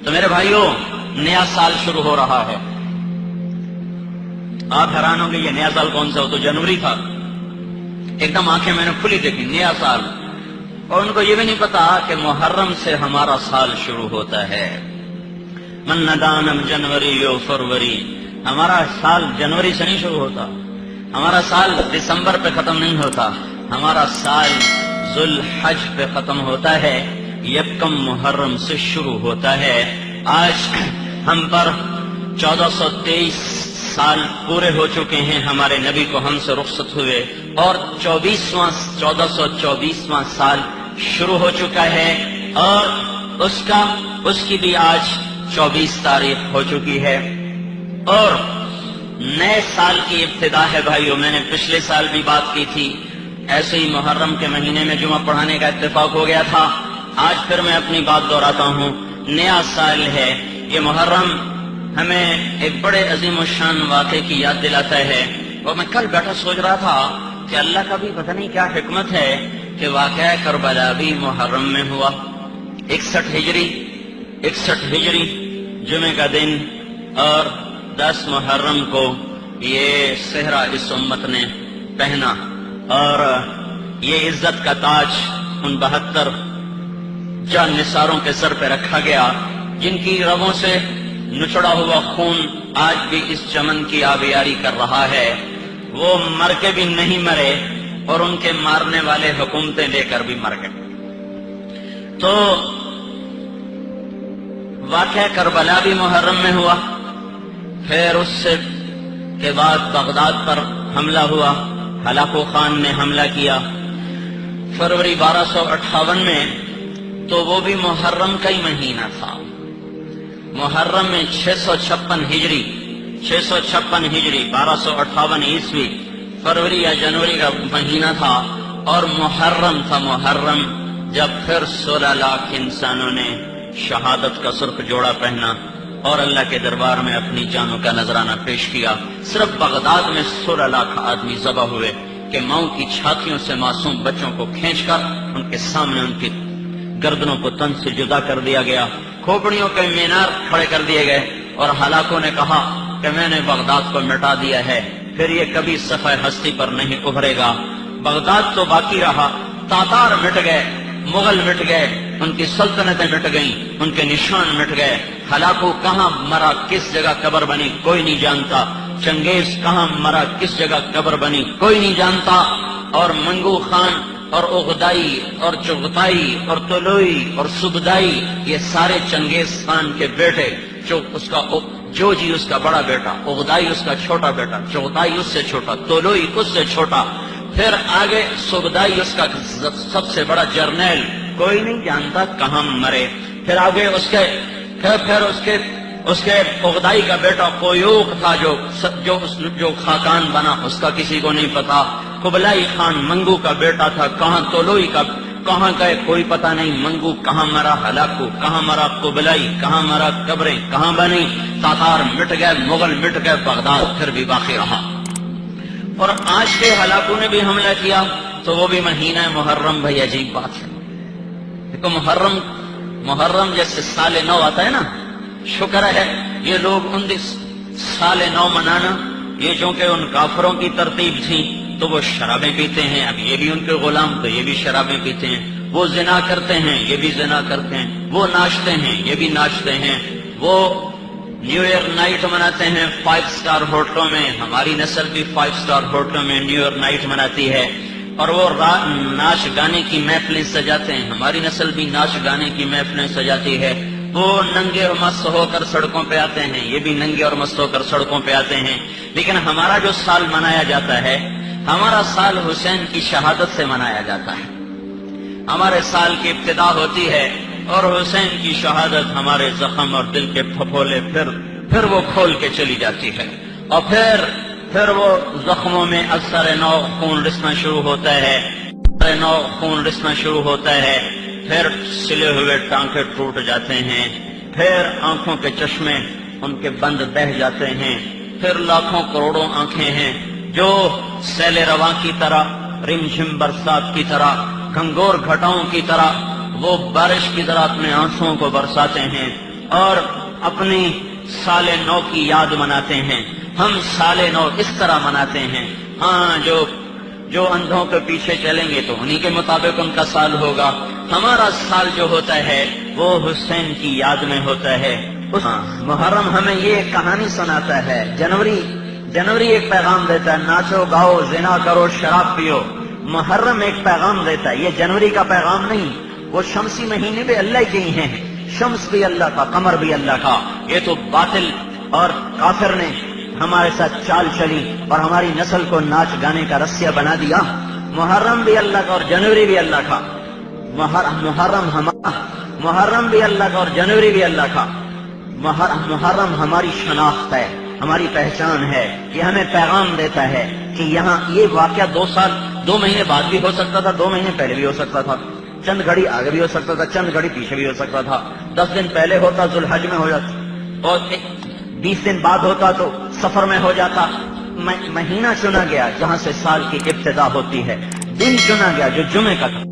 تو میرے بھائیوں، نیا سال شروع ہو رہا ہے۔ آپ حیران ہوں گے یہ نیا سال کون سا؟ ہو تو جنوری تھا۔ ایک دم آنکھیں میں نے کھلی دیکھی، نیا سال، اور ان کو یہ بھی نہیں پتا کہ محرم سے ہمارا سال شروع ہوتا ہے۔ من ندانم جنوری و فروری، ہمارا سال جنوری سے نہیں شروع ہوتا، ہمارا سال دسمبر پہ ختم نہیں ہوتا، ہمارا سال ذوالحج پہ ختم ہوتا ہے، یکم محرم سے شروع ہوتا ہے۔ آج ہم پر 1423 سال پورے ہو چکے ہیں ہمارے نبی کو ہم سے رخصت ہوئے، اور 1424واں سال شروع ہو چکا ہے، اور اس کی بھی آج 24 تاریخ ہو چکی ہے، اور نئے سال کی ابتدا ہے۔ بھائیو، میں نے پچھلے سال بھی بات کی تھی، ایسے ہی محرم کے مہینے میں جمعہ پڑھانے کا اتفاق ہو گیا تھا۔ آج پھر میں اپنی بات دہراتا ہوں، نیا سال ہے یہ محرم، ہمیں ایک بڑے عظیم الشان واقعے کی یاد دلاتا ہے۔ اور میں کل بیٹھا سوچ رہا تھا کہ اللہ کا بھی پتہ نہیں کیا حکمت ہے کہ واقعہ کربلا بھی محرم میں ہوا۔ 61 ہجری جمعے کا دن، اور 10 محرم کو یہ صحرا اس امت نے پہنا، اور یہ عزت کا تاج ان 72 جان نثاروں کے سر پہ رکھا گیا، جن کی رگوں سے نچڑا ہوا خون آج بھی اس چمن کی آبیاری کر رہا ہے۔ وہ مر کے بھی نہیں مرے، اور ان کے مارنے والے حکومتیں لے کر بھی مر گئے۔ تو واقعہ کربلا بھی محرم میں ہوا، پھر اس سے کے بعد بغداد پر حملہ ہوا، ہلاکو خان نے حملہ کیا فروری 1258 میں، تو وہ بھی محرم کا ہی مہینہ تھا۔ محرم میں 656 ہجری 1258 عیسوی فروری یا جنوری کا مہینہ تھا، اور محرم تھا محرم جب پھر 16 لاکھ انسانوں نے شہادت کا سرخ جوڑا پہنا اور اللہ کے دربار میں اپنی جانوں کا نذرانہ پیش کیا۔ صرف بغداد میں 16 لاکھ آدمی ذبح ہوئے کہ ماؤں کی چھاتیوں سے معصوم بچوں کو کھینچ کر ان کے سامنے ان کی گردنوں کو تن سے جدا کر دیا گیا، کھوپڑیوں کے مینار کھڑے کر دیے گئے، اور ہلاکوں نے کہا کہ میں نے بغداد کو مٹا دیا ہے، پھر یہ کبھی صفحہ ہستی پر نہیں ابھرے گا۔ بغداد تو باقی رہا، تاتار مٹ گئے، مغل مٹ گئے، ان کی سلطنتیں مٹ گئیں، ان کے نشان مٹ گئے۔ ہلاکو کہاں مرا، کس جگہ قبر بنی، کوئی نہیں جانتا۔ چنگیز کہاں مرا، کس جگہ قبر بنی، کوئی نہیں جانتا۔ اور منگو خان اور اغدائی اور چغتائی اور طلوئی اور سبدائی، یہ سارے چنگیز خان کے بیٹے، جوجی اس کا بڑا بیٹا، اغدائی اس کا چھوٹا بیٹا، چغتائی اس سے چھوٹا، طلوئی اس سے چھوٹا، پھر آگے سبدائی اس کا سب سے بڑا جرنیل، کوئی نہیں جانتا کہاں مرے۔ پھر آگے اس کے اغدائی کا بیٹا قیوق تھا جو خاقان بنا، اس کا کسی کو نہیں پتا۔ قبلائی خان منگو کا بیٹا تھا، کہاں طلوئی کا کہاں گئے کوئی پتہ نہیں، منگو کہاں مرا، ہلاکو کہاں مرا، قبلائی کہاں مرا، قبریں کہاں بنی، تاتار مٹ گئے، مغل مٹ گئے، بغداد پھر بھی باقی رہا۔ اور آج کے ہلاکوں نے بھی حملہ کیا، تو وہ بھی مہینہ محرم۔ بھائی عجیب بات ہے، دیکھو محرم جیسے سال نو آتا ہے نا، شکر ہے یہ لوگ ان سال نو منانا، یہ چونکہ ان کافروں کی ترتیب تھی تو وہ شرابیں پیتے ہیں، اب یہ بھی ان کے غلام تو یہ بھی شرابیں پیتے ہیں، وہ زنا کرتے ہیں یہ بھی زنا کرتے ہیں، وہ ناچتے ہیں یہ بھی ناچتے ہیں، وہ نیو ایئر نائٹ مناتے ہیں 5 سٹار ہوٹلوں میں، ہماری نسل بھی 5 سٹار ہوٹلوں میں نیو ایئر نائٹ مناتی ہے، اور وہ ناچ گانے کی محفلیں سجاتے ہیں، ہماری نسل بھی ناچ گانے کی محفلیں سجاتی ہے۔ وہ ننگے اور مست ہو کر سڑکوں پہ آتے ہیں، یہ بھی ننگے اور مست ہو کر سڑکوں پہ آتے ہیں، لیکن ہمارا جو سال منایا جاتا ہے، ہمارا سال حسین کی شہادت سے منایا جاتا ہے۔ ہمارے سال کی ابتدا ہوتی ہے اور حسین کی شہادت ہمارے زخم اور دل کے پھپھولے پھر وہ کھول کے چلی جاتی ہے، اور پھر وہ زخموں میں اثر نو خون رسنا شروع ہوتا ہے، پھر سلے ہوئے ٹانکے ٹوٹ جاتے ہیں، پھر آنکھوں کے چشمے ان کے بند بہ جاتے ہیں، پھر لاکھوں کروڑوں آنکھیں ہیں جو سیل رواں کی طرح، رم جھم برسات کی طرح، گھنگور گھٹاؤں کی طرح، وہ بارش کی طرح اپنے آنسوؤں کو برساتے ہیں، اور اپنی سال نو کی یاد مناتے ہیں. ہم سال نو اس طرح مناتے ہیں. ہاں جو اندھوں کے پیچھے چلیں گے تو انہی کے مطابق ان کا سال ہوگا. ہمارا سال جو ہوتا ہے وہ حسین کی یاد میں ہوتا ہے. محرم ہمیں یہ ایک کہانی سناتا ہے. جنوری ایک پیغام دیتا ہے، ناچو گاؤ زنا کرو شراب پیو. محرم ایک پیغام دیتا ہے، یہ جنوری کا پیغام نہیں. وہ شمسی مہینے بھی اللہ کے ہی ہیں، شمس بھی اللہ کا، قمر بھی اللہ کا. یہ تو باطل اور کافر نے ہمارے ساتھ چال چلی اور ہماری نسل کو ناچ گانے کا رسیا بنا دیا. محرم بھی اللہ کا اور جنوری بھی اللہ کا. محرم بھی اللہ کا اور جنوری بھی اللہ کا. محرم ہماری شناخت ہے، ہماری پہچان ہے. یہ ہمیں پیغام دیتا ہے کہ یہاں یہ واقعہ 2 مہینے بعد بھی ہو سکتا تھا، 2 مہینے پہلے بھی ہو سکتا تھا، چند گھڑی آگے بھی ہو سکتا تھا، چند گھڑی پیچھے بھی ہو سکتا تھا. 10 دن پہلے ہوتا ذوالحج میں ہو جاتا، اور 20 دن بعد ہوتا تو سفر میں ہو جاتا. مہینہ چنا گیا جہاں سے سال کی ابتدا ہوتی ہے، دن چنا گیا جو جمعے کا تھا.